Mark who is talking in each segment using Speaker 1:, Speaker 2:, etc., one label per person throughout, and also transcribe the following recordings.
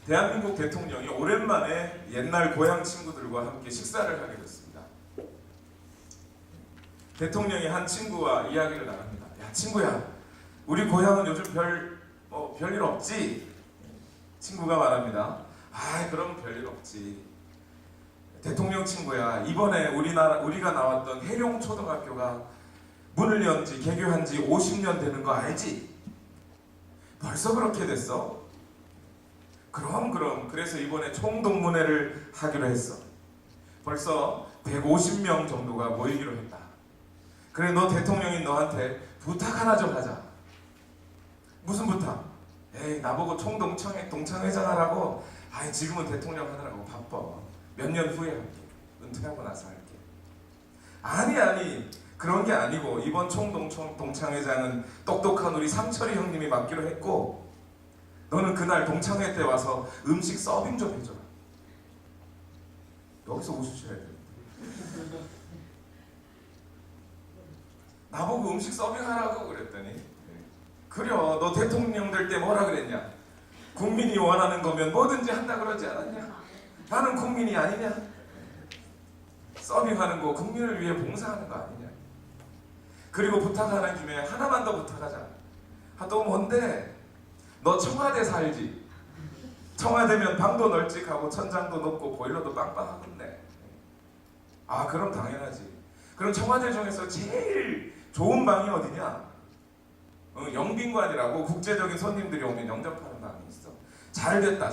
Speaker 1: 대한민국 대통령이 오랜만에 옛날 고향 친구들과 함께 식사를 하게 됐습니다. 대통령이 한 친구와 이야기를 나눕니다. 야, 친구야, 우리 고향은 요즘 별일 없지? 친구가 말합니다. 아, 그럼 별일 없지. 대통령 친구야, 이번에 우리가 나왔던 해룡초등학교가 문을 연 지, 개교한 지 50년 되는 거 알지? 벌써 그렇게 됐어? 그럼. 그래서 이번에 총동문회를 하기로 했어. 벌써 150명 정도가 모이기로 했다. 그래, 너 대통령인 너한테 부탁 하나 좀 하자. 무슨 부탁? 에이, 나보고 동창회장 하라고? 아이, 지금은 대통령 하느라고 바빠. 몇 년 후에 할게. 은퇴하고 나서 할게. 아니, 그런 게 아니고 이번 동창회장은 똑똑한 우리 상철이 형님이 맡기로 했고, 너는 그날 동창회 때 와서 음식 서빙 좀 해줘라. 여기서 웃으셔야 돼요. 나보고 음식 서빙하라고 그랬더니, 그려, 너 대통령 될 때 뭐라 그랬냐? 국민이 원하는 거면 뭐든지 한다 그러지 않았냐? 나는 국민이 아니냐? 서빙하는 거 국민을 위해 봉사하는 거 아니냐? 그리고 부탁하는 김에 하나만 더 부탁하자. 또 뭔데? 너 청와대 살지? 청와대면 방도 널찍하고 천장도 높고 보일러도 빵빵하겠네. 아, 그럼 당연하지. 그럼 청와대 중에서 제일 좋은 방이 어디냐? 영빈관이라고 국제적인 손님들이 오면 영접하는 방이 있어. 잘됐다.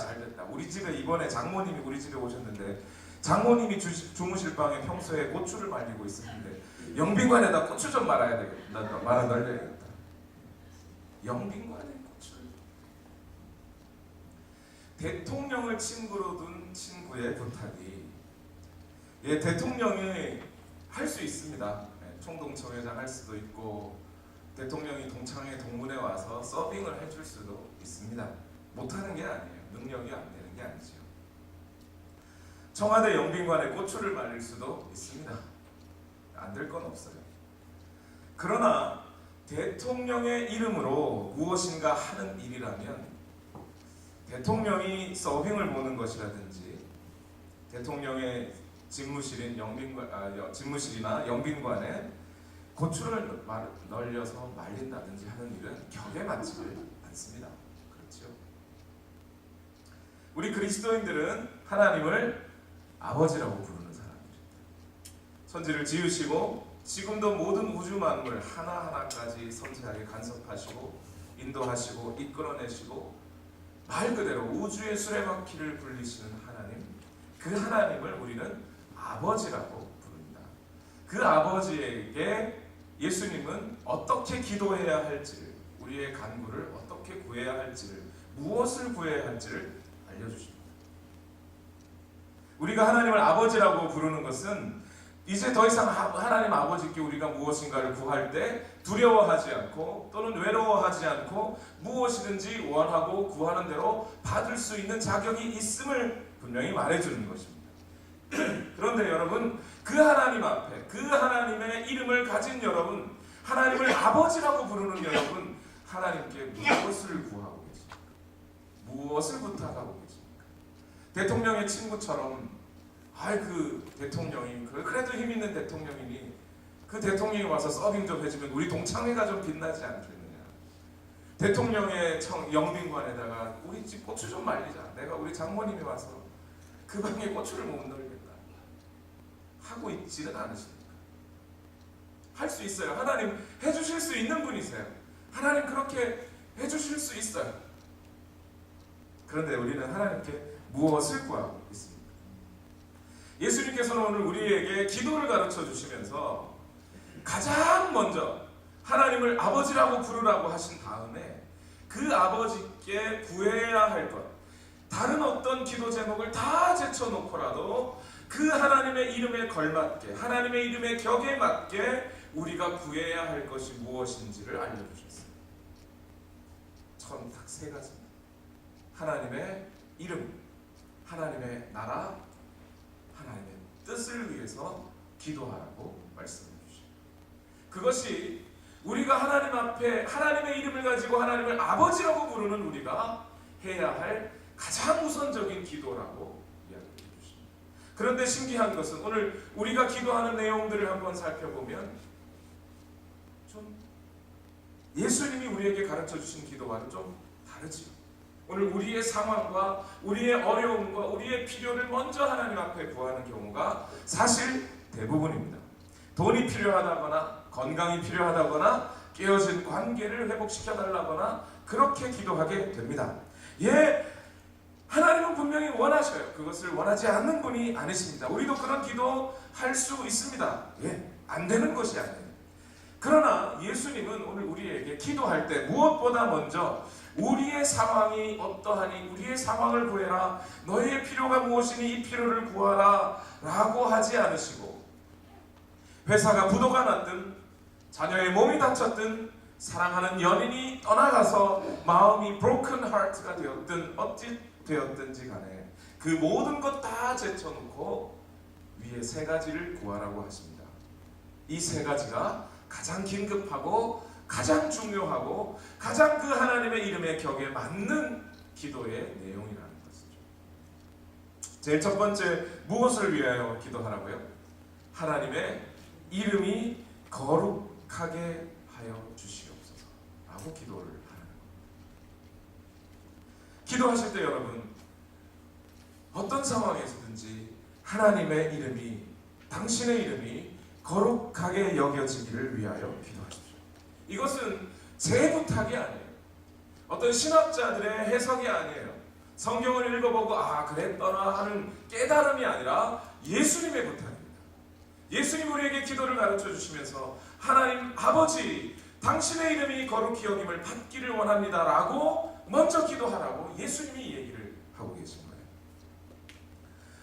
Speaker 1: 우리 집에 이번에 장모님이 우리 집에 오셨는데, 장모님이 주무실 방에 평소에 고추를 말리고 있었는데, 영빈관에다 고추 좀 말아야 되겠다. 말아 널려야겠다. 영빈관에 고추. 대통령을 친구로 둔 친구의 부탁이, 대통령이 할 수 있습니다. 총동창회장 할 수도 있고, 대통령이 동문회 와서 서빙을 해줄 수도 있습니다. 못하는 게 아니에요. 능력이 안 되는 게 아니죠. 청와대 영빈관에 고추를 말릴 수도 있습니다. 안 될 건 없어요. 그러나 대통령의 이름으로 무엇인가 하는 일이라면, 대통령이 서빙을 보는 것이라든지, 대통령의 집무실이나 영빈관에 고추를 널려서 말린다든지 하는 일은 격에 맞지를 않습니다. 그렇죠? 우리 그리스도인들은 하나님을 아버지라고 부르는 사람들입니다. 천지를 지으시고 지금도 모든 우주 만물 하나하나까지 섬세하게 간섭하시고 인도하시고 이끌어내시고 말 그대로 우주의 수레바퀴를 굴리시는 하나님, 그 하나님을 우리는 아버지라고 부릅니다. 그 아버지에게 예수님은 어떻게 기도해야 할지를, 우리의 간구를 어떻게 구해야 할지를, 무엇을 구해야 할지를 알려주십니다. 우리가 하나님을 아버지라고 부르는 것은 이제 더 이상 하나님 아버지께 우리가 무엇인가를 구할 때 두려워하지 않고 또는 외로워하지 않고 무엇이든지 원하고 구하는 대로 받을 수 있는 자격이 있음을 분명히 말해주는 것입니다. 그런데 여러분, 그 하나님 앞에, 그 하나님의 이름을 가진 여러분, 하나님을 아버지라고 부르는 여러분, 하나님께 무엇을 구하고 계십니까? 무엇을 부탁하고 계십니까? 대통령의 친구처럼, 그 대통령이 그래도 힘 있는 대통령이니 그 대통령이 와서 서빙 좀 해주면 우리 동창회가 좀 빛나지 않겠느냐? 대통령의 영빈관에다가 우리 집 고추 좀 말리자. 내가 우리 장모님이 와서 그 방에 고추를 못 널겠다 하고 있지는 않으십니까? 할 수 있어요. 하나님 해주실 수 있는 분이세요. 하나님 그렇게 해주실 수 있어요. 그런데 우리는 하나님께 무엇을 구하고 있습니까? 예수님께서는 오늘 우리에게 기도를 가르쳐 주시면서 가장 먼저 하나님을 아버지라고 부르라고 하신 다음에 그 아버지께 구해야 할 것, 다른 어떤 기도 제목을 다 제쳐놓고라도 그 하나님의 이름에 걸맞게, 하나님의 이름의 격에 맞게 우리가 구해야 할 것이 무엇인지를 알려주셨어요. 딱 세 가지입니다. 하나님의 이름, 하나님의 나라, 하나님의 뜻을 위해서 기도하라고 말씀해 주시죠. 그것이 우리가 하나님 앞에 하나님의 이름을 가지고 하나님을 아버지라고 부르는 우리가 해야 할 가장 우선적인 기도라고 이야기해 주십니다. 그런데 신기한 것은 오늘 우리가 기도하는 내용들을 한번 살펴보면 좀 예수님이 우리에게 가르쳐 주신 기도와는 좀 다르지요. 오늘 우리의 상황과 우리의 어려움과 우리의 필요를 먼저 하나님 앞에 구하는 경우가 사실 대부분입니다. 돈이 필요하다거나 건강이 필요하다거나 깨어진 관계를 회복시켜 달라거나 그렇게 기도하게 됩니다. 하나님은 분명히 원하셔요. 그것을 원하지 않는 분이 아니십니다. 우리도 그런 기도 할 수 있습니다. 안 되는 것이 아니에요. 그러나 예수님은 오늘 우리에게 기도할 때 무엇보다 먼저 우리의 상황이 어떠하니 우리의 상황을 구해라, 너희의 필요가 무엇이니 이 필요를 구하라 라고 하지 않으시고, 회사가 부도가 났든 자녀의 몸이 다쳤든 사랑하는 연인이 떠나가서 마음이 broken heart가 되었든 어찌 되었든지 간에 그 모든 것 다 제쳐놓고 위에 세 가지를 구하라고 하십니다. 이 세 가지가 가장 긴급하고 가장 중요하고 가장 그 하나님의 이름의 격에 맞는 기도의 내용이라는 것이죠. 제일 첫 번째, 무엇을 위하여 기도하라고요? 하나님의 이름이 거룩하게 하여 주시옵소서 라고 기도를 하는 거예요. 기도하실 때 여러분 어떤 상황에서든지 하나님의 이름이, 당신의 이름이 거룩하게 여겨지기를 위하여 기도하십시오. 이것은 제 부탁이 아니에요. 어떤 신학자들의 해석이 아니에요. 성경을 읽어보고 그랬더라 하는 깨달음이 아니라 예수님의 부탁입니다. 예수님 우리에게 기도를 가르쳐 주시면서 하나님 아버지, 당신의 이름이 거룩히 여김을 받기를 원합니다 라고 먼저 기도하라고 예수님이 얘기를 하고 계신 거예요.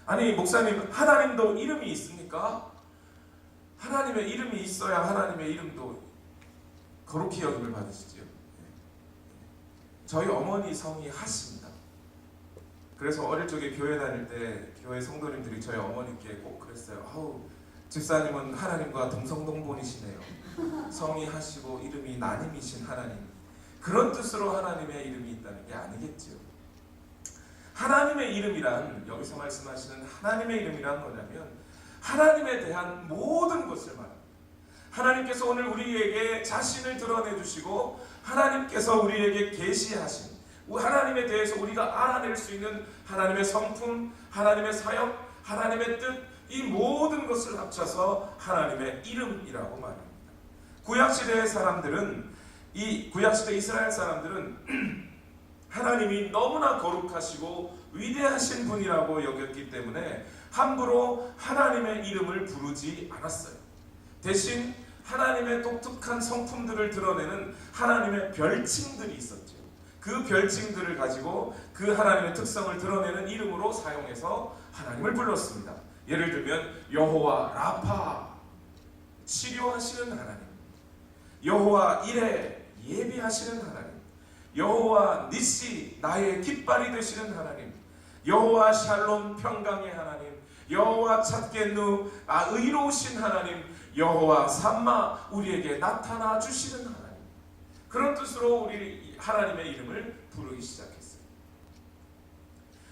Speaker 1: 아니 목사님, 하나님도 이름이 있습니까? 하나님의 이름이 있어야 하나님의 이름도 거룩히 여김을 받으시지요. 저희 어머니 성이 하십니다. 그래서 어릴 적에 교회 다닐 때 교회 성도님들이 저희 어머니께 꼭 그랬어요. 집사님은 하나님과 동성동본이시네요. 성이 하시고 이름이 나님이신 하나님. 그런 뜻으로 하나님의 이름이 있다는 게 아니겠지요. 하나님의 이름이란, 여기서 말씀하시는 하나님의 이름이란 뭐냐면 하나님에 대한 모든 것을 말합니다. 하나님께서 오늘 우리에게 자신을 드러내 주시고 하나님께서 우리에게 계시하신, 하나님에 대해서 우리가 알아낼 수 있는 하나님의 성품, 하나님의 사역, 하나님의 뜻, 이 모든 것을 합쳐서 하나님의 이름이라고 말합니다. 구약시대의 사람들은, 이 구약시대 이스라엘 사람들은 하나님이 너무나 거룩하시고 위대하신 분이라고 여겼기 때문에 함부로 하나님의 이름을 부르지 않았어요. 대신 하나님의 독특한 성품들을 드러내는 하나님의 별칭들이 있었죠. 그 별칭들을 가지고 그 하나님의 특성을 드러내는 이름으로 사용해서 하나님을 불렀습니다. 예를 들면 여호와 라파, 치료하시는 하나님, 여호와 이레, 예비하시는 하나님, 여호와 니시, 나의 깃발이 되시는 하나님, 여호와 샬롬, 평강의 하나님, 여호와 찻겐누, 의로우신 하나님, 여호와 삼마, 우리에게 나타나 주시는 하나님. 그런 뜻으로 우리 하나님의 이름을 부르기 시작했어요.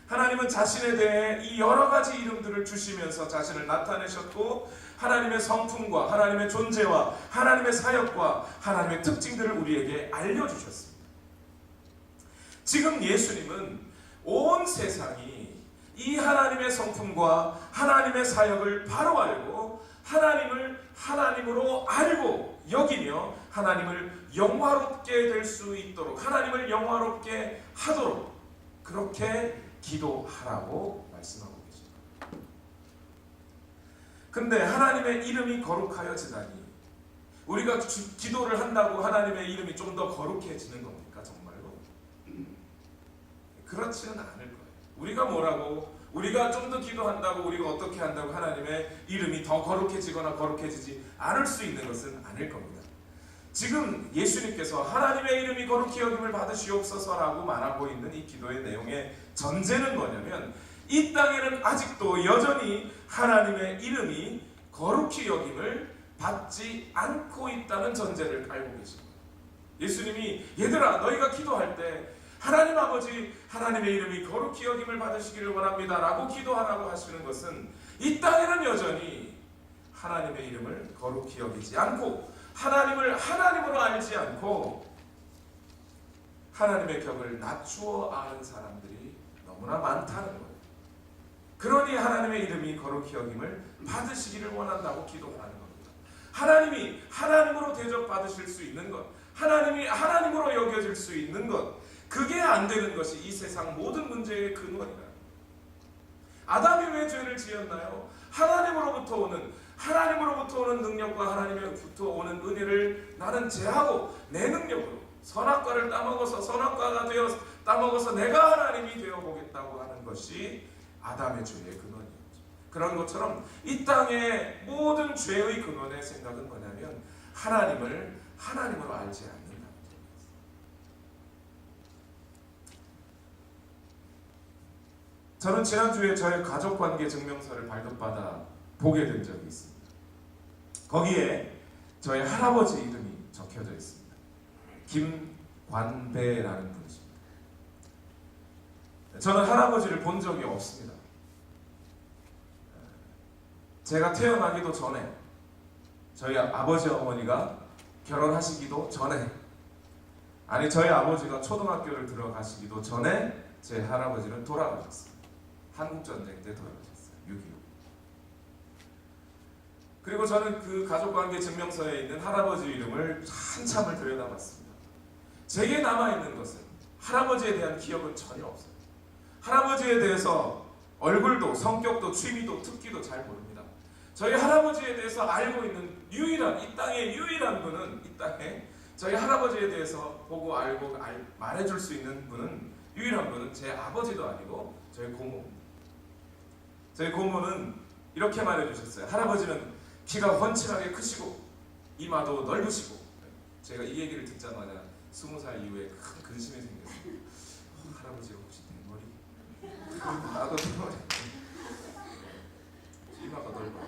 Speaker 1: 하나님은 자신에 대해 이 여러 가지 이름들을 주시면서 자신을 나타내셨고, 하나님의 성품과 하나님의 존재와 하나님의 사역과 하나님의 특징들을 우리에게 알려주셨습니다. 지금 예수님은 온 세상이 이 하나님의 성품과 하나님의 사역을 바로 알고 하나님을 하나님으로 알고 여기며 하나님을 영화롭게 될 수 있도록, 하나님을 영화롭게 하도록 그렇게 기도하라고 말씀하고 계십니다. 근데 하나님의 이름이 거룩하여지다니, 우리가 기도를 한다고 하나님의 이름이 좀 더 거룩해지는 겁니까? 정말로? 그렇지는 않을 거예요. 우리가 뭐라고, 우리가 좀 더 기도한다고, 우리가 어떻게 한다고 하나님의 이름이 더 거룩해지거나 거룩해지지 않을 수 있는 것은 아닐 겁니다. 지금 예수님께서 하나님의 이름이 거룩히 여김을 받으시옵소서라고 말하고 있는 이 기도의 내용의 전제는 뭐냐면, 이 땅에는 아직도 여전히 하나님의 이름이 거룩히 여김을 받지 않고 있다는 전제를 알고 계십니다. 예수님이 얘들아, 너희가 기도할 때 하나님의 하나님 아버지 하나님의 이름이 거룩히 여김을 받으시기를 원합니다 라고 기도하라고 하시는 것은 이 땅에는 여전히 하나님의 이름을 거룩히 여기지 않고 하나님을 하나님으로 알지 않고 하나님의 격을 낮추어 아는 사람들이 너무나 많다는 거예요. 그러니 하나님의 이름이 거룩히 여김을 받으시기를 원한다고 기도하는 겁니다. 하나님이 하나님으로 대접받으실 수 있는 것, 하나님이 하나님으로 여겨질 수 있는 것, 그게 안 되는 것이 이 세상 모든 문제의 근원이다. 아담이 왜 죄를 지었나요? 하나님으로부터 오는 능력과 하나님으로부터 오는 은혜를 나는 제하고 내 능력으로 선악과를 따먹어서 선악과가 되어 따먹어서 내가 하나님이 되어 보겠다고 하는 것이 아담의 죄의 근원이었죠. 그런 것처럼 이 땅의 모든 죄의 근원의 생각은 뭐냐면 하나님을 하나님으로 알지 않는다. 저는 지난주에 저의 가족관계 증명서를 발급받아 보게 된 적이 있습니다. 거기에 저의 할아버지 이름이 적혀져 있습니다. 김관배라는 분이십니다. 저는 할아버지를 본 적이 없습니다. 제가 태어나기도 전에 저희 아버지 어머니가 결혼하시기도 전에 아니 저희 아버지가 초등학교를 들어가시기도 전에 제 할아버지는 돌아가셨어요. 한국전쟁 때 돌아가셨어요. 6.25. 그리고 저는 그 가족관계 증명서에 있는 할아버지 이름을 한참을 들여다봤습니다. 제게 남아있는 것은 할아버지에 대한 기억은 전혀 없어요. 할아버지에 대해서 얼굴도 성격도 취미도 특기도 잘 모릅니다. 저희 할아버지에 대해서 알고 있는 유일한 이 땅의 유일한 분은 이 땅에 저희 할아버지에 대해서 보고 알고 말해줄 수 있는 분은 유일한 분은 제 아버지도 아니고 저희 고모입니다. 저희 고모는 이렇게 말해주셨어요. 할아버지는 키가 훤칠하게 크시고 이마도 넓으시고 제가 이 얘기를 듣자마자 20살 이후에 큰 근심이 생겼어요. 할아버지가 혹시 대머리? 나도 대머리. 이마가 넓어.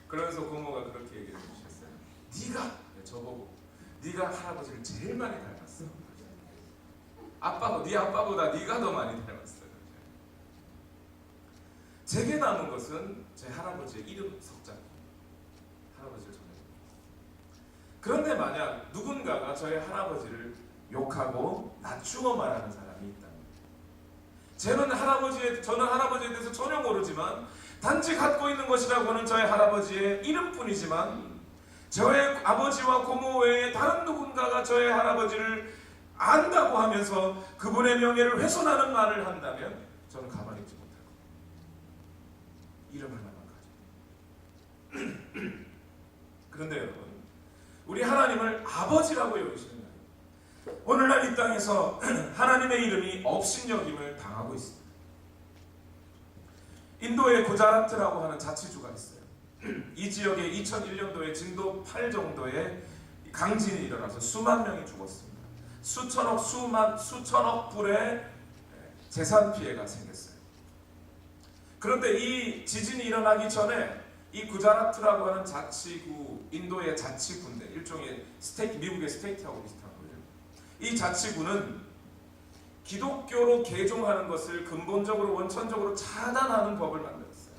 Speaker 1: 그러면서 고모가 그렇게 얘기를 해주셨어요. 네가 저보고 네가 할아버지를 제일 많이 닮았어. 네 아빠보다 네가 더 많이 닮았어. 제게 남은 것은 제 할아버지의 이름 석자. 할아버지를 전해. 그런데 만약 누군가가 저희 할아버지를 욕하고 낮추어 말하는 사람이 있다면 저는 할아버지에 대해서 전혀 모르지만 단지 갖고 있는 것이라고는 저희 할아버지의 이름뿐이지만 저의 아버지와 고모 외에 다른 누군가가 저의 할아버지를 안다고 하면서 그분의 명예를 훼손하는 말을 한다면 저는 가만히 있지 못할 겁니다. 이름 하나만 가지고. 그런데 여러분, 우리 하나님을 아버지라고 여기시는 거예요. 오늘날 이 땅에서 하나님의 이름이 업신여김을 당하고 있습니다. 인도의 구자라트라고 하는 자치주가 있어요. 이 지역에 2001년도에 진도 8 정도의 강진이 일어나서 수만 명이 죽었습니다. 수천억 불의 재산 피해가 생겼어요. 그런데 이 지진이 일어나기 전에 이 구자라트라고 하는 자치구, 인도의 자치구인데 일종의 미국의 스테이트하고 비슷한 거예요. 이 자치구는 기독교로 개종하는 것을 근본적으로 원천적으로 차단하는 법을 만들었어요.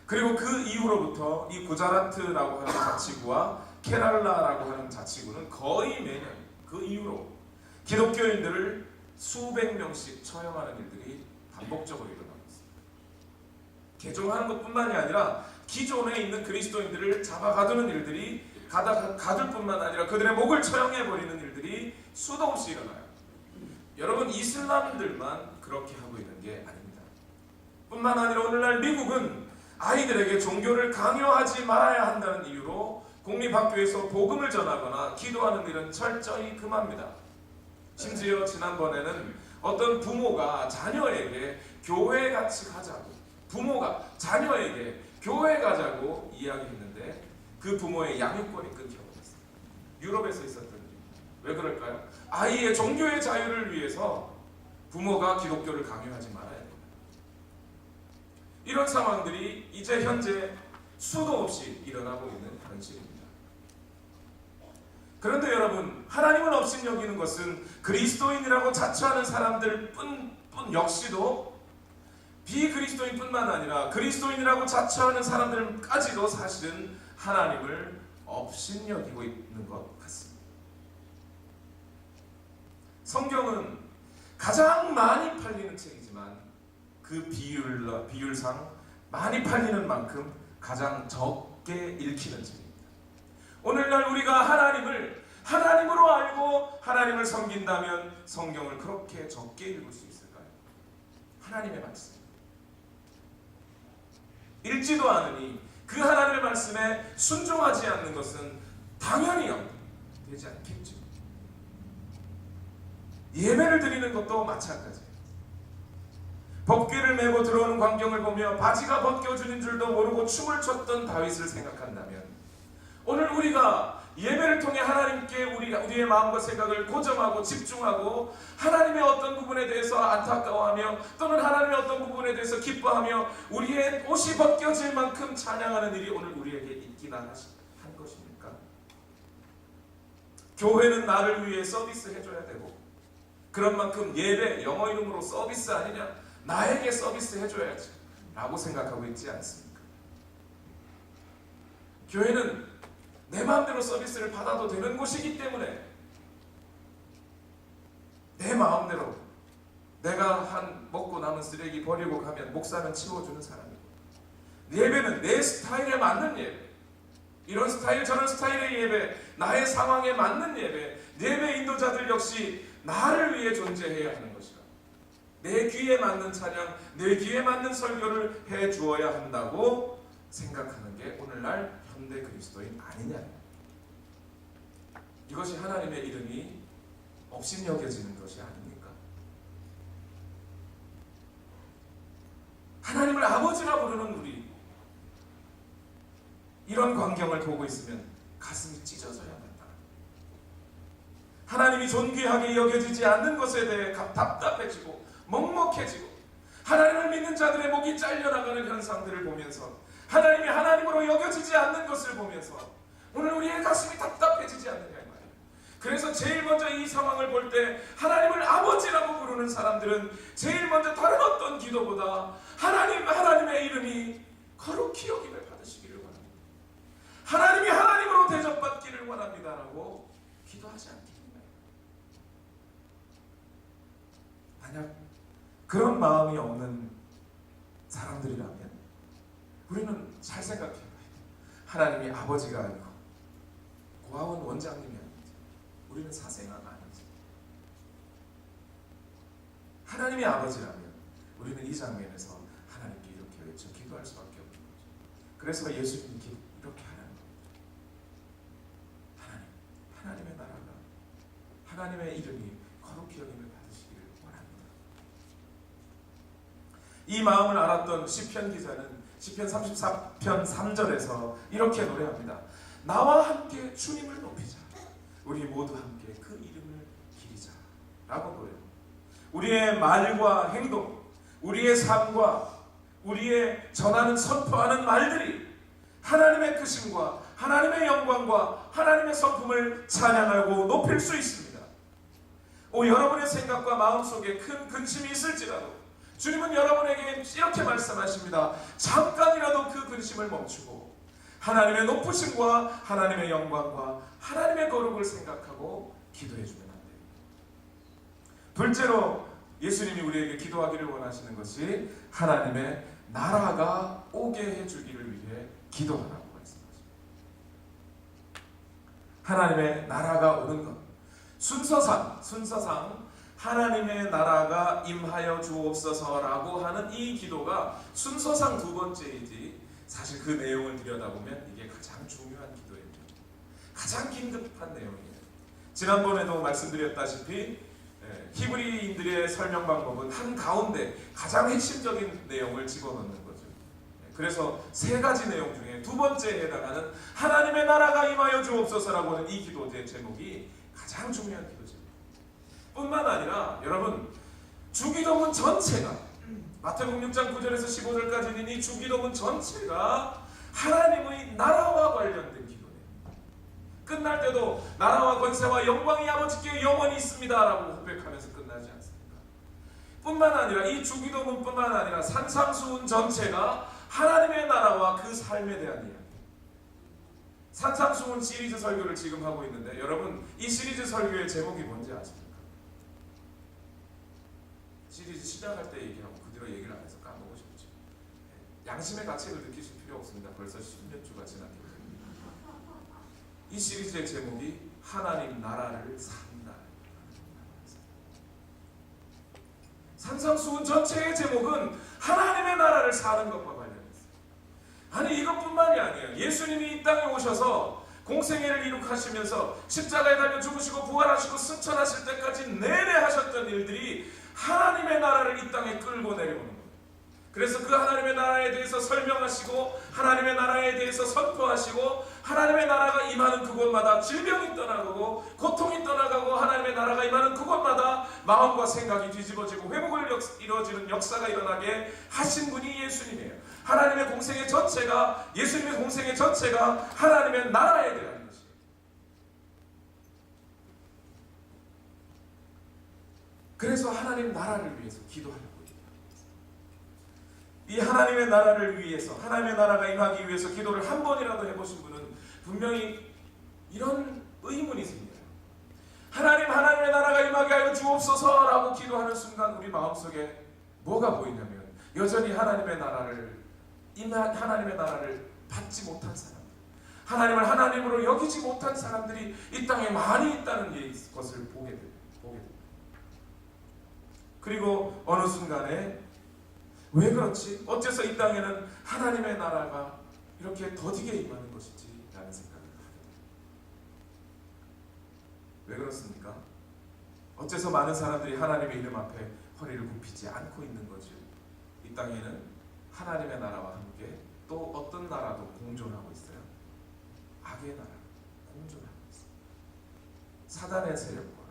Speaker 1: 그리고 그 이후로부터 이 구자라트라고 하는 자치구와 케랄라라고 하는 자치구는 거의 매년 그 이후로 기독교인들을 수백 명씩 처형하는 일들이 반복적으로 일어나고 있습니다. 개종하는 것뿐만이 아니라 기존에 있는 그리스도인들을 잡아 가두는 일들이 가둘 뿐만 아니라 그들의 목을 처형해버리는 일들이 수도 없이 일어나요. 여러분, 이슬람들만 그렇게 하고 있는 게 아닙니다. 뿐만 아니라 오늘날 미국은 아이들에게 종교를 강요하지 말아야 한다는 이유로 공립학교에서 복음을 전하거나 기도하는 일은 철저히 금합니다. 심지어 지난번에는 어떤 부모가 자녀에게 교회 같이 가자고, 부모가 자녀에게 교회 가자고 이야기했는데 그 부모의 양육권이 끊겨버렸어요. 유럽에서 있었던 일. 왜 그럴까요? 아이의 종교의 자유를 위해서 부모가 기독교를 강요하지 말아야 됩니다. 이런 상황들이 이제 현재 수도 없이 일어나고 있는 현실입니다. 그런데 여러분, 하나님을 업신여기는 것은 그리스도인이라고 자처하는 사람들 뿐 역시도 비그리스도인뿐만 아니라 그리스도인이라고 자처하는 사람들까지도 사실은 하나님을 업신여기고 있는 것 같습니다. 성경은 가장 많이 팔리는 책이지만 그 비율상 많이 팔리는 만큼 가장 적게 읽히는 책입니다. 오늘날 우리가 하나님을 하나님으로 알고 하나님을 섬긴다면 성경을 그렇게 적게 읽을 수 있을까요? 하나님의 말씀 읽지도 않으니 그 하나님의 말씀에 순종하지 않는 것은 당연히 되지 않겠죠. 예배를 드리는 것도 마찬가지예요. 법궤를 메고 들어오는 광경을 보며 바지가 벗겨지는 줄도 모르고 춤을 췄던 다윗을 생각한다면 오늘 우리가 예배를 통해 하나님께 우리의 마음과 생각을 고정하고 집중하고 하나님의 어떤 부분에 대해서 안타까워하며 또는 하나님의 어떤 부분에 대해서 기뻐하며 우리의 옷이 벗겨질 만큼 찬양하는 일이 오늘 우리에게 있기나 한 것입니까? 교회는 나를 위해 서비스 해줘야 되고 그런 만큼 예배, 영어 이름으로 서비스 아니냐? 나에게 서비스 해줘야지 라고 생각하고 있지 않습니까? 교회는 내 마음대로 서비스를 받아도 되는 곳이기 때문에 내 마음대로 내가 먹고 남은 쓰레기 버리고 가면 목사는 치워주는 사람이고 예배는 내 스타일에 맞는 예배, 이런 스타일 저런 스타일의 예배, 나의 상황에 맞는 예배 인도자들 역시 나를 위해 존재해야 하는 것이라 내 귀에 맞는 찬양, 내 귀에 맞는 설교를 해 주어야 한다고 생각하는 게 오늘날 현대 그리스도인 아니냐. 이것이 하나님의 이름이 업신여겨지는 것이 아닙니까? 하나님을 아버지라 부르는 우리, 이런 광경을 보고 있으면 가슴이 찢어져야 한다. 하나님이 존귀하게 여겨지지 않는 것에 대해 답답해지고 먹먹해지고 하나님을 믿는 자들의 목이 잘려나가는 현상들을 보면서 하나님이 하나님으로 여겨지지 않는 것을 보면서 오늘 우리의 가슴이 답답해지지 않느냐 이 말이에요. 그래서 제일 먼저 이 상황을 볼 때 하나님을 아버지라고 부르는 사람들은 제일 먼저 다른 어떤 기도보다 하나님의 이름이 거룩히 여김을 받으시기를 원합니다. 하나님이 하나님으로 대접받기를 원합니다라고 기도하지 않겠나요? 만약 그런 마음이 없는 사람들이라면 우리는 잘 생각해봐야 돼요. 하나님이 아버지가 아니고 고아원 원장님이 아니지, 우리는 사생아가 아니지. 하나님이 아버지라면 우리는 이 장면에서 하나님께 이렇게 외쳐 기도할 수밖에 없는 거죠. 그래서 예수님이 이렇게 하는 겁니다. 하나님의 나라가, 하나님의 이름이 거룩히 여김을 받으시기를 원합니다. 이 마음을 알았던 시편 기자는 시편 34편 3절에서 이렇게 노래합니다. 나와 함께 주님을 높이자. 우리 모두 함께 그 이름을 기리자 라고 노래합니다. 우리의 말과 행동, 우리의 삶과 우리의 전하는 선포하는 말들이 하나님의 크심과 하나님의 영광과 하나님의 성품을 찬양하고 높일 수 있습니다. 여러분의 생각과 마음속에 큰 근심이 있을지라도 주님은 여러분에게 이렇게 말씀하십니다. 잠깐이라도 그 근심을 멈추고 하나님의 높으심과 하나님의 영광과 하나님의 거룩을 생각하고 기도해주면 안 돼요. 둘째로 예수님이 우리에게 기도하기를 원하시는 것이 하나님의 나라가 오게 해주기를 위해 기도하라고 말씀하십니다. 하나님의 나라가 오는 것, 순서상 하나님의 나라가 임하여 주옵소서라고 하는 이 기도가 순서상 두 번째이지 사실 그 내용을 들여다보면 이게 가장 중요한 기도입니다. 가장 긴급한 내용이에요. 지난번에도 말씀드렸다시피 히브리인들의 설명 방법은 한가운데 가장 핵심적인 내용을 집어넣는 거죠. 그래서 세 가지 내용 중에 두 번째에 해당하는 하나님의 나라가 임하여 주옵소서라고 하는 이 기도의 제목이 가장 중요한 기도죠. 뿐만 아니라 여러분, 주기도문 전체가 마태복음 6장 9절에서 15절까지 있는 이 주기도문 전체가 하나님의 나라와 관련된 기도예요. 끝날 때도 나라와 권세와 영광이 아버지께 영원히 있습니다라고 고백하면서 끝나지 않습니까? 뿐만 아니라 이 주기도문뿐만 아니라 산상수훈 전체가 하나님의 나라와 그 삶에 대한 이야기. 산상수훈 시리즈 설교를 지금 하고 있는데 여러분 이 시리즈 설교의 제목이 뭔지 아십니까? 시리즈 시작할 때 얘기하고 그 뒤로 얘기를 안 해서 까먹으셨죠. 양심의 가책을 느끼실 필요 없습니다. 벌써 10몇 주가 지났기 때문에. 이 시리즈의 제목이 하나님 나라를 산다. 산상수훈 전체의 제목은 하나님의 나라를 사는 것과 관련했어요. 아니 이것뿐만이 아니에요. 예수님이 이 땅에 오셔서 공생애를 이룩하시면서 십자가에 달려 죽으시고 부활하시고 승천하실 때까지 내내 하셨던 일들이 하나님의 나라를 이 땅에 끌고 내려오는 거예요. 그래서 그 하나님의 나라에 대해서 설명하시고 하나님의 나라에 대해서 선포하시고 하나님의 나라가 임하는 그곳마다 질병이 떠나가고 고통이 떠나가고 하나님의 나라가 임하는 그곳마다 마음과 생각이 뒤집어지고 회복을 이루어지는 역사가 일어나게 하신 분이 예수님이에요. 하나님의 공생의 전체가 예수님의 공생의 전체가 하나님의 나라에 대한 것이에요. 그래서 하나님 나라를 위해서 기도하려고 이 하나님의 나라를 위해서 하나님의 나라가 임하기 위해서 기도를 한 번이라도 해보신 분은 분명히 이런 의문이 생겨요. 하나님의 나라가 임하게 하여 주옵소서라고 기도하는 순간 우리 마음속에 뭐가 보이냐면 여전히 하나님의 나라를 받지 못한 사람들, 하나님을 하나님으로 여기지 못한 사람들이 이 땅에 많이 있다는 것을 보게 됩니다. 그리고 어느 순간에 왜 그렇지? 어째서 이 땅에는 하나님의 나라가 이렇게 더디게 임하는 것이지? 라는 생각을 하게 됩니다. 왜 그렇습니까? 어째서 많은 사람들이 하나님의 이름 앞에 허리를 굽히지 않고 있는 거지? 이 땅에는 하나님의 나라와 함께 또 어떤 나라도 공존하고 있어요. 악의 나라 공존하고 있어요. 사단의 세력과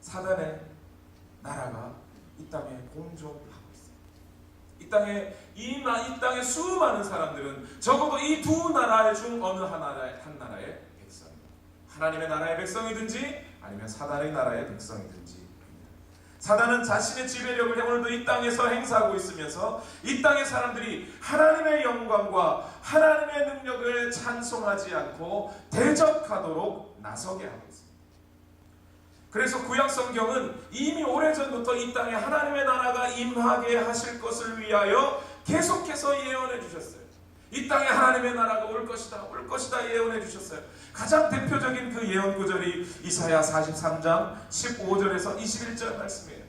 Speaker 1: 사단의 나라가 이 땅에 공존하고 있어요. 이 땅의 수많은 사람들은 적어도 이 두 나라 중 어느 한 나라의 백성입니다. 하나님의 나라의 백성이든지 아니면 사단의 나라의 백성이든지. 사단은 자신의 지배력을 오늘도 이 땅에서 행사하고 있으면서 이 땅의 사람들이 하나님의 영광과 하나님의 능력을 찬송하지 않고 대적하도록 나서게 하고 있습니다. 그래서 구약 성경은 이미 오래전부터 이 땅에 하나님의 나라가 임하게 하실 것을 위하여 계속해서 예언해 주셨어요. 이 땅에 하나님의 나라가 올 것이다 예언해 주셨어요. 가장 대표적인 그 예언 구절이 이사야 43장 15절에서 21절 말씀이에요.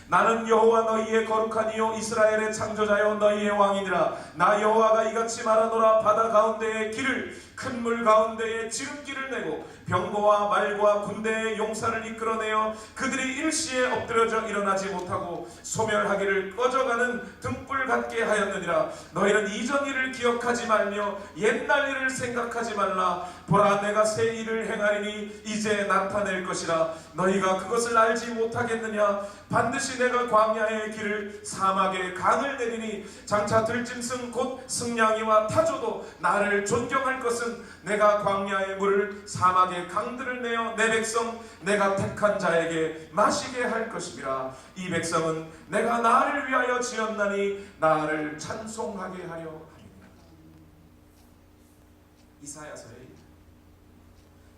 Speaker 1: 나는 여호와 너희의 거룩한 이요 이스라엘의 창조자여 너희의 왕이니라. 나 여호와가 이같이 말하노라. 바다 가운데의 길을 큰 물 가운데에 지름길을 내고 병거와 말과 군대의 용사를 이끌어내어 그들이 일시에 엎드려져 일어나지 못하고 소멸하기를 꺼져가는 등불 같게 하였느니라. 너희는 이전 일을 기억하지 말며 옛날 일을 생각하지 말라. 보라 내가 새 일을 행하리니 이제 나타낼 것이라. 너희가 그것을 알지 못하겠느냐. 반드시 내가 광야의 길을 사막의 강을 내리니 장차 들짐승 곧 승냥이와 타조도 나를 존경할 것은 내가 광야의 물을 사막의 강들을 내어 내 백성 내가 택한 자에게 마시게 할 것이라. 이 백성은 내가 나를 위하여 지었나니 나를 찬송하게 하려 함이라.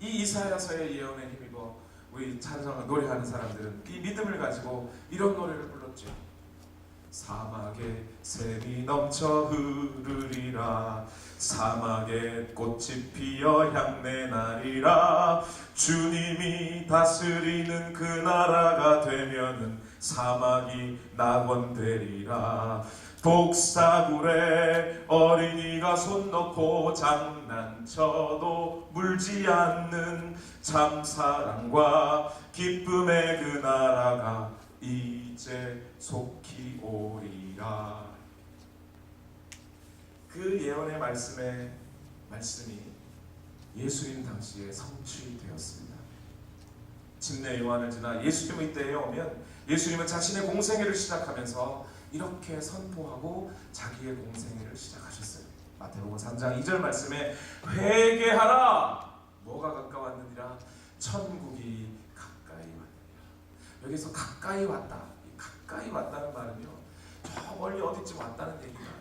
Speaker 1: 이 이사야서의 예언에 힘입어 우리 찬송을 노래하는 사람들은 이 믿음을 가지고 이런 노래를 불렀죠. 사막에 샘이 넘쳐 흐르리라. 사막에 꽃이 피어 향내 나리라. 주님이 다스리는 그 나라가 되면은 사막이 낙원되리라. 독사굴에 어린이가 손 넣고 장난쳐도 물지 않는 참사랑과 기쁨의 그 나라가 이제 속히 오리라. 그 예언의 말씀이 예수님 당시에 성취되었습니다. 침례 요한을 지나 예수님의 때에 오면 예수님은 자신의 공생애를 시작하면서 이렇게 선포하고 자기의 공생애를 시작하셨어요. 마태복음 3장 2절 말씀에 회개하라 뭐가 가까웠느니라? 천국이 가까이 왔느니라. 여기서 가까이 왔다. 이 가까이 왔다는 말은요, 저 멀리 어디쯤 왔다는 얘기가 아니에요.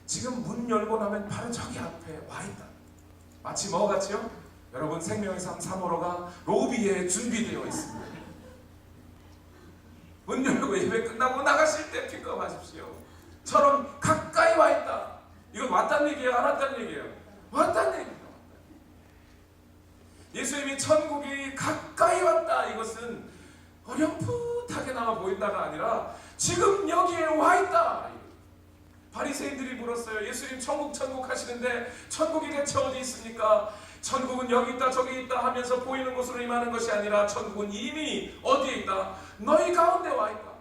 Speaker 1: 지금 문 열고 나면 바로 저기 앞에 와 있다. 마치 뭐 같지요? 여러분, 생명의 삶 3호로가 로비에 준비되어 있습니다. 문 열고 예배 끝나고 나가실 때 픽업하십시오. 처럼 가까이 와 있다. 이건 왔다는 얘기예요? 안 왔다는 얘기예요? 왔다는 얘기예요. 예수님이 천국이 가까이 왔다. 이것은 어렴풋하게나마 보인다가 아니라 지금 여기에 와 있다. 바리새인들이 물었어요. 예수님 천국 하시는데 천국이 대체 어디 있습니까? 천국은 여기 있다 저기 있다 하면서 보이는 곳으로 임하는 것이 아니라 천국은 이미 어디에 있다? 너희 가운데 와 있다.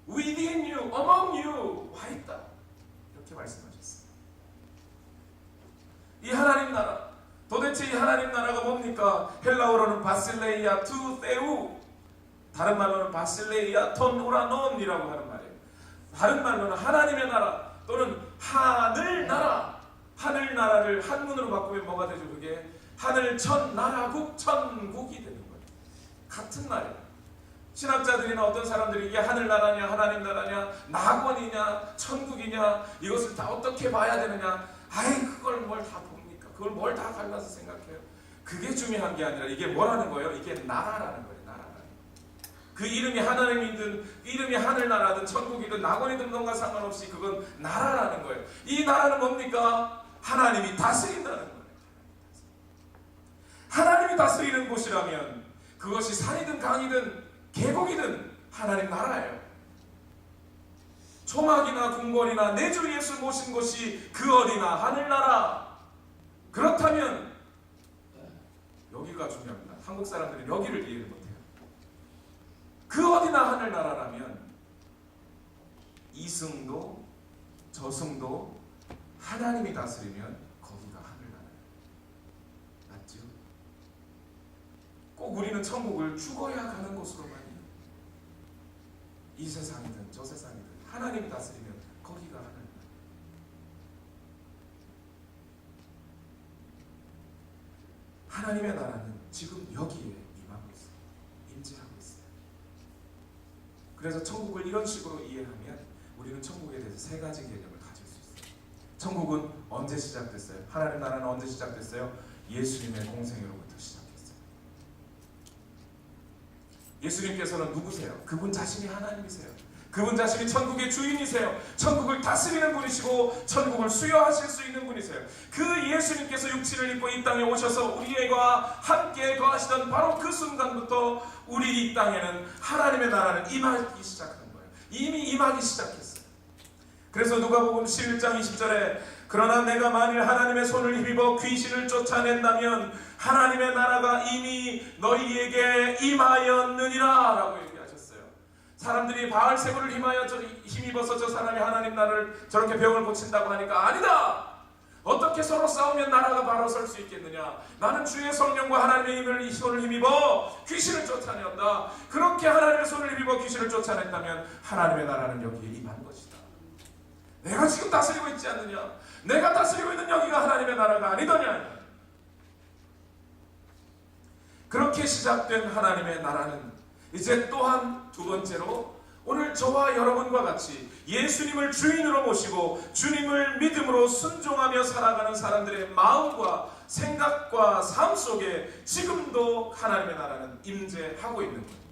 Speaker 1: Within you, among you 와 있다. 이렇게 말씀하셨어요. 이 하나님 나라, 도대체 이 하나님 나라가 뭡니까? 헬라어로는 바실레이아 투 세우, 다른 말로는 바실레이아 톤 우라논이라고 하는 말이에요. 다른 말로는 하나님의 나라 또는 하늘나라. 하늘나라를 한문으로 바꾸면 뭐가 되죠? 그게 하늘 천나라국 천국이 되는 거예요. 같은 말이에요. 신학자들이나 어떤 사람들이 이게 하늘나라냐 하나님 나라냐 낙원이냐 천국이냐 이것을 다 어떻게 봐야 되느냐, 아이 그걸 뭘 다 봅니까? 그걸 뭘 다 갈라서 생각해요? 그게 중요한 게 아니라 이게 뭐라는 거예요? 이게 나라라는 거예요. 나라라는 거예요. 그 이름이 하나님이든 이름이 하늘나라든 천국이든 낙원이든 뭔가 상관없이 그건 나라라는 거예요. 이 나라는 뭡니까? 하나님이 다스린다는 거예요. 하나님이 다스리는 곳이라면 그것이 산이든 강이든 계곡이든 하나님 나라예요. 초막이나 궁궐이나 내 주 예수 모신 곳이 그 어디나 하늘나라. 그렇다면 여기가 중요합니다. 한국 사람들은 여기를 이해를 못해요. 그 어디나 하늘나라라면 이승도 저승도 하나님이 다스리면 거기가 하늘나라예요. 맞죠? 꼭 우리는 천국을 죽어야 가는 곳으로만요. 이 세상이든 저 세상이든 하나님이 다스리면 거기가 하늘나라예요. 하나님의 나라는 지금 여기에 임하고 있어요. 임재하고 있어요. 그래서 천국을 이런 식으로 이해하면 우리는 천국에 대해서 세 가지 개념을 가질 수 있어요. 천국은 언제 시작됐어요? 하나님 나라는 언제 시작됐어요? 예수님의 공생애로부터 시작했어요. 예수님께서는 누구세요? 그분 자신이 하나님이세요. 그분 자신이 천국의 주인이세요. 천국을 다스리는 분이시고 천국을 수여하실 수 있는 분이세요. 그 예수님께서 육신을 입고 이 땅에 오셔서 우리와 함께 거하시던 바로 그 순간부터 우리 이 땅에는 하나님의 나라는 임하기 시작한 거예요. 이미 임하기 시작했어요. 그래서 누가복음 11장 20절에 그러나 내가 만일 하나님의 손을 힘입어 귀신을 쫓아낸다면 하나님의 나라가 이미 너희에게 임하였느니라 라고 얘기하셨어요. 사람들이 바알세불을 힘입어서 저 사람이 하나님 나라를 저렇게 병을 고친다고 하니까 아니다! 어떻게 서로 싸우면 나라가 바로 설 수 있겠느냐? 나는 주의 성령과 하나님의 손을 힘입어 귀신을 쫓아낸다. 그렇게 하나님의 손을 힘입어 귀신을 쫓아냈다면 하나님의 나라는 여기에 임한 것이다. 내가 지금 다스리고 있지 않느냐? 내가 다스리고 있는 여기가 하나님의 나라가 아니더냐? 그렇게 시작된 하나님의 나라는 이제 또한 두 번째로 오늘 저와 여러분과 같이 예수님을 주인으로 모시고 주님을 믿음으로 순종하며 살아가는 사람들의 마음과 생각과 삶 속에 지금도 하나님의 나라는 임재하고 있는 거예요.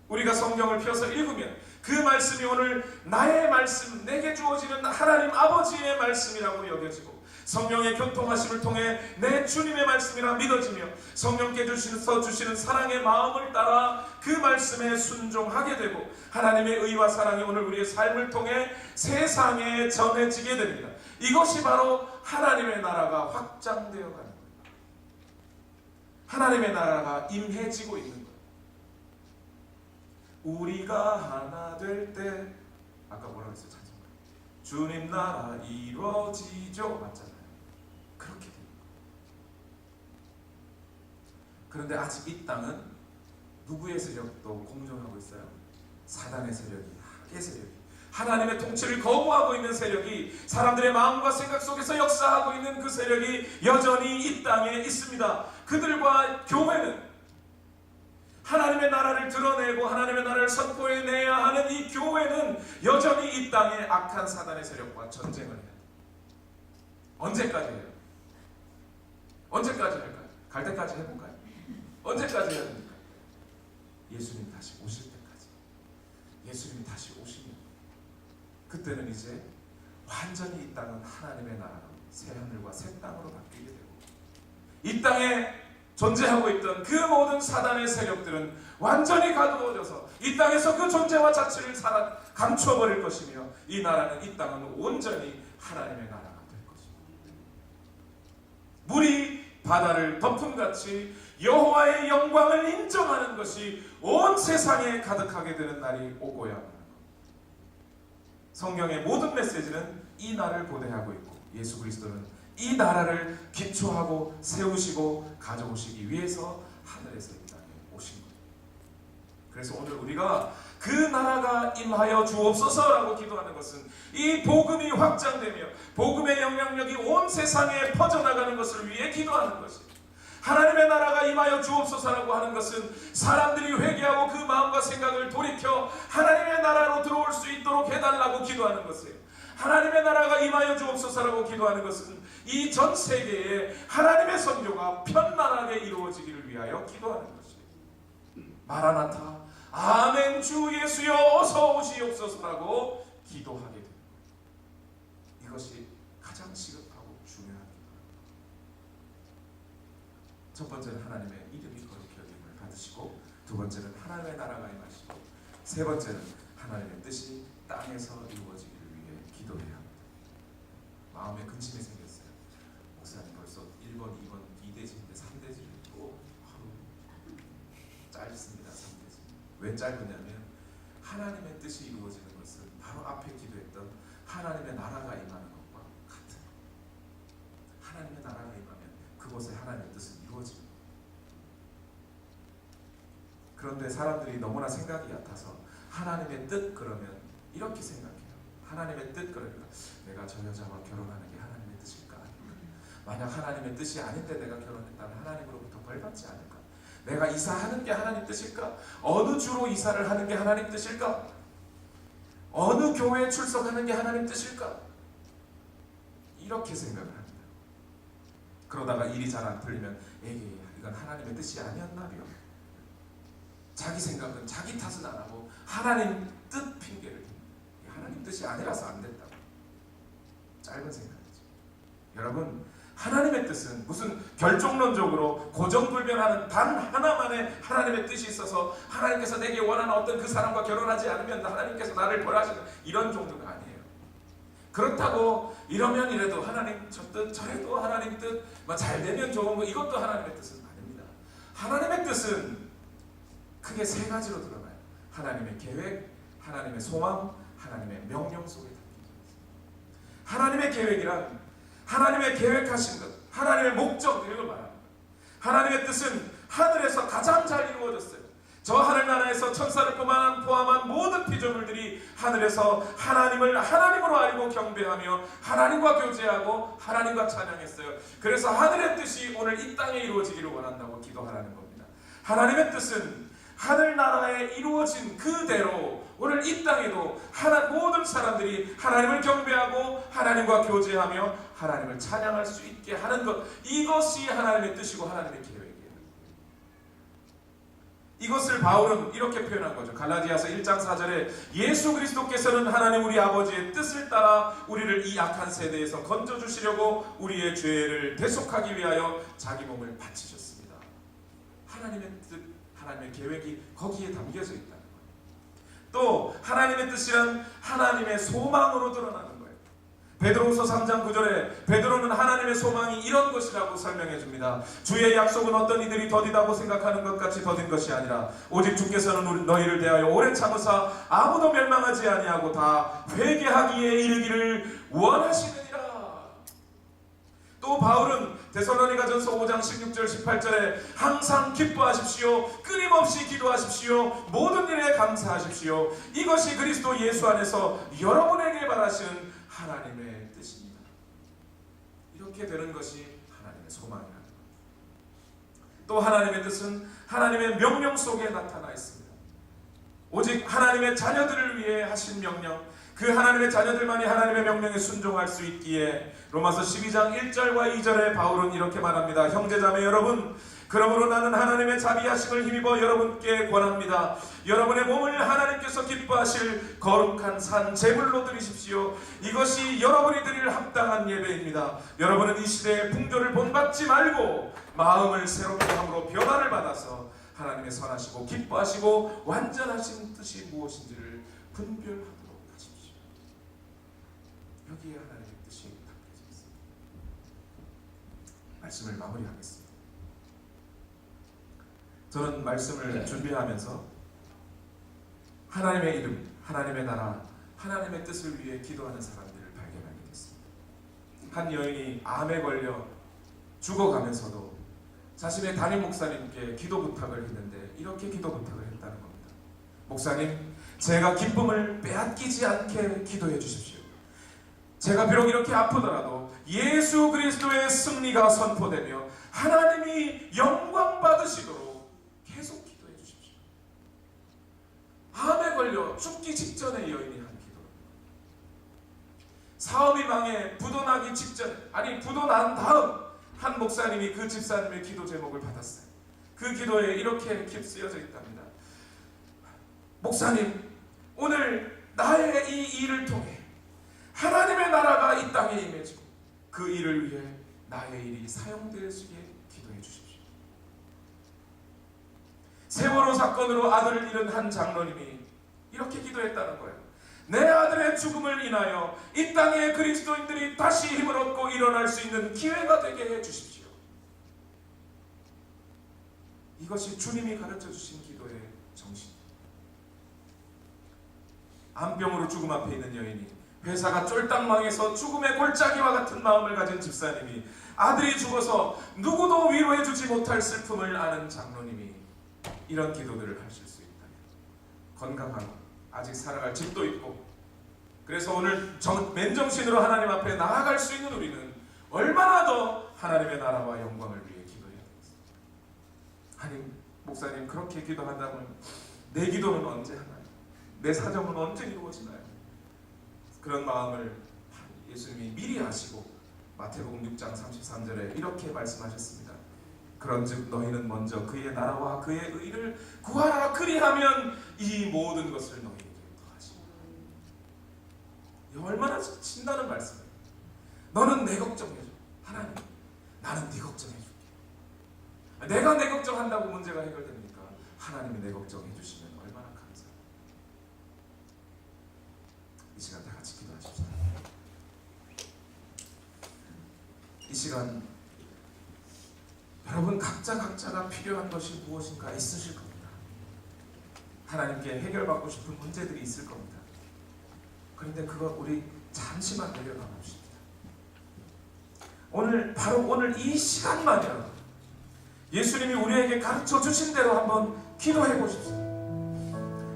Speaker 1: 우리가 성경을 펴서 읽으면 그 말씀이 오늘 나의 말씀, 내게 주어지는 하나님 아버지의 말씀이라고 여겨지고 성령의 교통하심을 통해 내 주님의 말씀이라 믿어지며 성령께 주시는 사랑의 마음을 따라 그 말씀에 순종하게 되고 하나님의 의와 사랑이 오늘 우리의 삶을 통해 세상에 전해지게 됩니다. 이것이 바로 하나님의 나라가 확장되어 가는 거예요. 하나님의 나라가 임해지고 있는 거예요. 우리가 하나 될 때 아까 뭐라고 했어요? 주님 나라 이루어지죠. 맞잖아요. 그렇게 됩니다. 그런데 아직 이 땅은 누구의 세력도 공존하고 있어요? 사단의 세력이, 악의 세력이 하나님의 통치를 거부하고 있는 세력이, 사람들의 마음과 생각 속에서 역사하고 있는 그 세력이 여전히 이 땅에 있습니다. 그들과 교회는, 하나님의 나라를 드러내고 하나님의 나라를 선포해내야 하는 이 교회는 여전히 이 땅의 악한 사단의 세력과 전쟁을 해요. 언제까지 해요? 언제까지 할까요? 갈 때까지 해볼까요? 언제까지 해야 됩니까? 예수님 다시 오실 때까지. 예수님이 다시 오시면 그때는 이제 완전히 이 땅은 하나님의 나라로, 새 하늘과 새 땅으로 바뀌게 되고, 이 땅에 존재하고 있던 그 모든 사단의 세력들은 완전히 가두어져서 이 땅에서 그 존재와 자체를 감춰버릴 것이며, 이 나라는, 이 땅은 온전히 하나님의 나라가 될 것입니다. 물이 바다를 덮음같이 여호와의 영광을 인정하는 것이 온 세상에 가득하게 되는 날이 오고야 합니다. 성경의 모든 메시지는 이 날을 고대하고 있고, 예수 그리스도는 이 나라를 기초하고 세우시고 가져오시기 위해서 하늘에서 이 땅에 오신 거예요. 그래서 오늘 우리가 그 나라가 임하여 주옵소서라고 기도하는 것은 이 복음이 확장되며 복음의 영향력이 온 세상에 퍼져나가는 것을 위해 기도하는 것이에요. 하나님의 나라가 임하여 주옵소서라고 하는 것은 사람들이 회개하고 그 마음과 생각을 돌이켜 하나님의 나라로 들어올 수 있도록 해달라고 기도하는 것이에요. 하나님의 나라가 임하여 주옵소서라고 기도하는 것은 이 전 세계에 하나님의 선교가 편만하게 이루어지기를 위하여 기도하는 것이에요. 마라나타, 아멘, 주 예수여 어서 오시옵소서라고 기도하게 됩니다. 이것이 가장 시급하고 중요한 기도입니다. 첫 번째는 하나님의 이름이 거룩히 여김을 받으시고, 두 번째는 하나님의 나라가 임하시고, 세 번째는 하나님의 뜻이 땅에서 이루어지기를 위해 기도해야 합니다. 마음에 근심이 생겼어요. 목사님 벌써 1번, 2번, 2대지인데 3대지를 또 짧습니다. 3대지. 왜 짧으냐면 하나님의 뜻이 이루어지는 것은 바로 앞에 기도했던 하나님의 나라가 임하는 것과 같은, 하나님의 나라가 임하면 그곳에 하나님의 뜻은 이루어집니다. 그런데 사람들이 너무나 생각이 얕아서 하나님의 뜻 그러면 이렇게 생각해요. 하나님의 뜻 그러니까 내가 저 여자와 결혼하는 게 하나님의 뜻일까? 만약 하나님의 뜻이 아닌데 내가 결혼했다면 하나님으로부터 벌받지 않을까? 내가 이사하는 게 하나님 뜻일까? 어느 주로 이사를 하는 게 하나님 뜻일까? 어느 교회에 출석하는 게 하나님 뜻일까? 이렇게 생각을 합니다. 그러다가 일이 잘 안 풀리면 에이, 이건 하나님의 뜻이 아니었나요? 자기 생각은, 자기 탓은 안 하고 하나님 뜻 핑계를 댑니다. 하나님 뜻이 아니라서 안 됐다고. 짧은 생각이죠. 여러분, 하나님의 뜻은 무슨 결정론적으로 고정불변하는 단 하나만의 하나님의 뜻이 있어서 하나님께서 내게 원하는 어떤 그 사람과 결혼하지 않으면 하나님께서 나를 벌하시는 이런 정도가 아니에요. 그렇다고 이러면 이래도 하나님 저 뜻, 저래도 하나님 뜻, 잘 되면 좋은 거, 이것도 하나님의 뜻은 아닙니다. 하나님의 뜻은 크게 세 가지로 드러나요. 하나님의 계획, 하나님의 소망, 하나님의 명령 속에 담겨져 있습니다. 하나님의 계획이란 하나님의 계획하신 것, 하나님의 목적, 이걸 말합니다. 하나님의 뜻은 하늘에서 가장 잘 이루어졌어요. 저 하늘나라에서 천사를 포함한 모든 피조물들이 하늘에서 하나님을 하나님으로 알고 경배하며 하나님과 교제하고 하나님과 찬양했어요. 그래서 하늘의 뜻이 오늘 이 땅에 이루어지기를 원한다고 기도하라는 겁니다. 하나님의 뜻은 하늘나라에 이루어진 그대로 오늘 이 땅에도 모든 사람들이 하나님을 경배하고 하나님과 교제하며 하나님을 찬양할 수 있게 하는 것, 이것이 하나님의 뜻이고 하나님의 계획이에요. 이것을 바울은 이렇게 표현한 거죠. 갈라디아서 1장 4절에 예수 그리스도께서는 하나님 우리 아버지의 뜻을 따라 우리를 이 악한 세대에서 건져주시려고 우리의 죄를 대속하기 위하여 자기 몸을 바치셨습니다. 하나님의 뜻, 하나님의 계획이 거기에 담겨져 있다는 거예요. 또 하나님의 뜻이란 하나님의 소망으로 드러나는 거예요. 베드로후서 3장 9절에 베드로는 하나님의 소망이 이런 것이라고 설명해 줍니다. 주의 약속은 어떤 이들이 더디다고 생각하는 것 같이 더딘 것이 아니라 오직 주께서는 너희를 대하여 오래 참으사 아무도 멸망하지 아니하고 다 회개하기에 이르기를 원하시느니라. 또 바울은 데살로니가전서 5장 16절 18절에 항상 기뻐하십시오. 끊임없이 기도하십시오. 모든 일에 감사하십시오. 이것이 그리스도 예수 안에서 여러분에게 바라시는 하나님의 뜻입니다. 이렇게 되는 것이 하나님의 소망이라는 것. 또 하나님의 뜻은 하나님의 명령 속에 나타나 있습니다. 오직 하나님의 자녀들을 위해 하신 명령, 그 하나님의 자녀들만이 하나님의 명령에 순종할 수 있기에 로마서 12장 1절과 2절에 바울은 이렇게 말합니다. 형제자매 여러분, 그러므로 나는 하나님의 자비하심을 힘입어 여러분께 권합니다. 여러분의 몸을 하나님께서 기뻐하실 거룩한 산 제물로 드리십시오. 이것이 여러분이 드릴 합당한 예배입니다. 여러분은 이 시대의 풍조를 본받지 말고 마음을 새롭게 함으로 변화를 받아서 하나님의 선하시고 기뻐하시고 완전하신 뜻이 무엇인지를 분별하도록 하십시오. 여기에 하나님의 뜻이 담겨져 있습니다. 말씀을 마무리하겠습니다. 저는 말씀을 준비하면서 하나님의 이름, 하나님의 나라, 하나님의 뜻을 위해 기도하는 사람들을 발견하게 됐습니다. 한 여인이 암에 걸려 죽어가면서도 자신의 담임 목사님께 기도 부탁을 했는데 이렇게 기도 부탁을 했다는 겁니다. 목사님, 제가 기쁨을 빼앗기지 않게 기도해 주십시오. 제가 비록 이렇게 아프더라도 예수 그리스도의 승리가 선포되며 하나님이 영광 받으시도록 계속 기도해 주십시오. 암에 걸려 죽기 직전에 여인이 한 기도. 사업이 망해 부도 나기 직전, 아니 부도 난 다음 한 목사님이 그 집사님의 기도 제목을 받았어요. 그 기도에 이렇게 쓰여져 있답니다. 목사님, 오늘 나의 이 일을 통해 하나님의 나라가 이 땅에 임해지고 그 일을 위해 나의 일이 사용되시게 기도해 주십시오. 세월호 사건으로 아들을 잃은 한 장로님이 이렇게 기도했다는 거예요. 내 아들의 죽음을 인하여 이 땅의 그리스도인들이 다시 힘을 얻고 일어날 수 있는 기회가 되게 해주십시오. 이것이 주님이 가르쳐 주신 기도의 정신입니다. 암병으로 죽음 앞에 있는 여인이, 회사가 쫄딱 망해서 죽음의 골짜기와 같은 마음을 가진 집사님이, 아들이 죽어서 누구도 위로해 주지 못할 슬픔을 아는 장로님이 이런 기도들을 하실 수 있다면, 건강하고 아직 살아갈 집도 있고, 그래서 오늘 맨정신으로 하나님 앞에 나아갈 수 있는 우리는 얼마나 더 하나님의 나라와 영광을 위해 기도해야 되겠습니까? 하나님, 목사님 그렇게 기도한다면 내 기도는 언제 하나요? 내 사정은 언제 이루어지나요? 그런 마음을 예수님이 미리 하시고 마태복음 6장 33절에 이렇게 말씀하셨습니다. 그런즉 너희는 먼저 그의 나라와 그의 의를 구하라. 그리하면 이 모든 것을 너희에게 더하시리라. 얼마나 신나는 말씀이에요. 너는 내 걱정해줘. 하나님, 나는 네 걱정해줄게. 내가 내 걱정한다고 문제가 해결됩니까? 하나님이 내 걱정해주시면 얼마나 감사해요. 이 시간 다 같이 기도하십시다. 이 시간 여러분 각자가 필요한 것이 무엇인가 있으실 겁니다. 하나님께 해결받고 싶은 문제들이 있을 겁니다. 그런데 그거 우리 잠시만 내려가 봅시다. 바로 오늘 이 시간만이라도 예수님이 우리에게 가르쳐 주신 대로 한번 기도해 보십시오.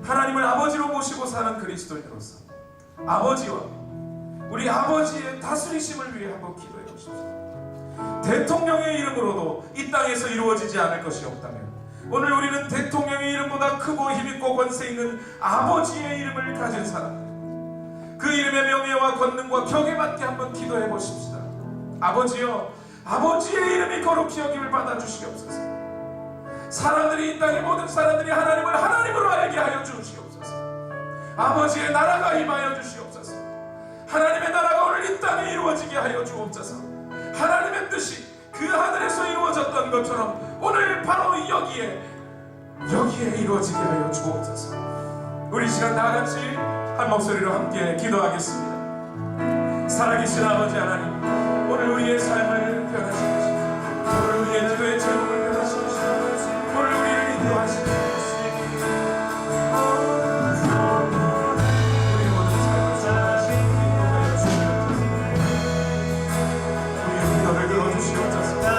Speaker 1: 하나님을 아버지로 모시고 사는 그리스도인으로서 아버지와 우리 아버지의 다스리심을 위해 한번 기도해 보십시오. 대통령의 이름으로도 이 땅에서 이루어지지 않을 것이 없다면 오늘 우리는 대통령의 이름보다 크고 힘있고 권세 있는 아버지의 이름을 가진 사람, 그 이름의 명예와 권능과 격에 맞게 한번 기도해 보십시다. 아버지여, 아버지의 이름이 거룩히 여김을 받아주시옵소서. 사람들이, 이 땅의 모든 사람들이 하나님을 하나님으로 알게 하여 주시옵소서. 아버지의 나라가 임하여 주시옵소서. 하나님의 나라가 오늘 이 땅에 이루어지게 하여 주옵소서. 하나님의 뜻이 그 하늘에서 이루어졌던 것처럼 오늘 바로 여기에 이루어지게 하여 주옵소서. 우리 시간 다 같이 한 목소리로 함께 기도하겠습니다. 살아계신 아버지 하나님, 오늘 우리의 삶을 변화시키시고 오늘 우리의 기도의 제목을 변화시키시고 오늘 우리를 인도하시고 주시옵소서.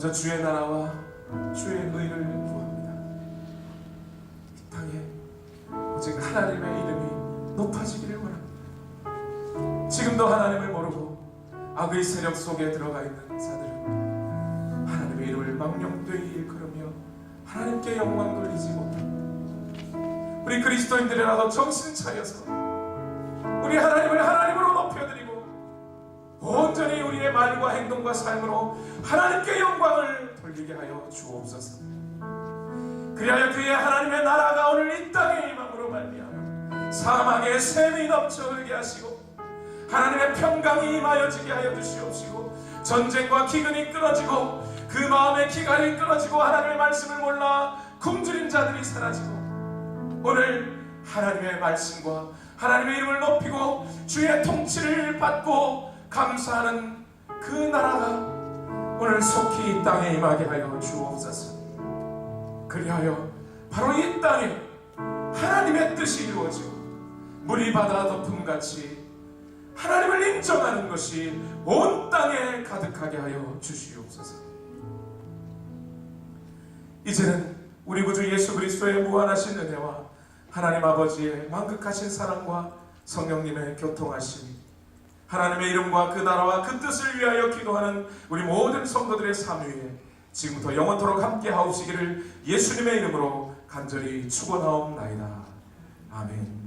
Speaker 1: 먼저 주의 나라와 주의 의를 구합니다. 이 땅에 오직 하나님의 이름이 높아지기를 원합니다. 지금도 하나님을 모르고 악의 세력 속에 들어가 있는 자들은 하나님의 이름을 망령되이 일컬으며 하나님께 영광 돌리지 못합니다. 우리 그리스도인들이라도 정신 차려서 우리 하나님을 하나님으로 높여드리고 온전히 우리의 말과 행동과 삶으로 하나님께 영광을 돌리게 하여 주옵소서. 그리하여 그의 하나님의 나라가 오늘 이 땅에 임함으로 말미암아 사막에 샘이 넘쳐 흐르게 하시고 하나님의 평강이 임하여지게 하여 주시옵시고 전쟁과 기근이 끊어지고 그 마음의 기갈이 끊어지고 하나님의 말씀을 몰라 굶주린 자들이 사라지고 오늘 하나님의 말씀과 하나님의 이름을 높이고 주의 통치를 받고 감사하는 그 나라가 오늘 속히 이 땅에 임하게 하여 주옵소서. 그리하여 바로 이 땅에 하나님의 뜻이 이루어지고 물이 바다 덮음같이 하나님을 인정하는 것이 온 땅에 가득하게 하여 주시옵소서. 이제는 우리 구주 예수 그리스도의 무한하신 은혜와 하나님 아버지의 만극하신 사랑과 성령님의 교통하심, 하나님의 이름과 그 나라와 그 뜻을 위하여 기도하는 우리 모든 성도들의 삶 위에 지금부터 영원토록 함께 하옵시기를 예수님의 이름으로 간절히 축원하옵나이다. 아멘.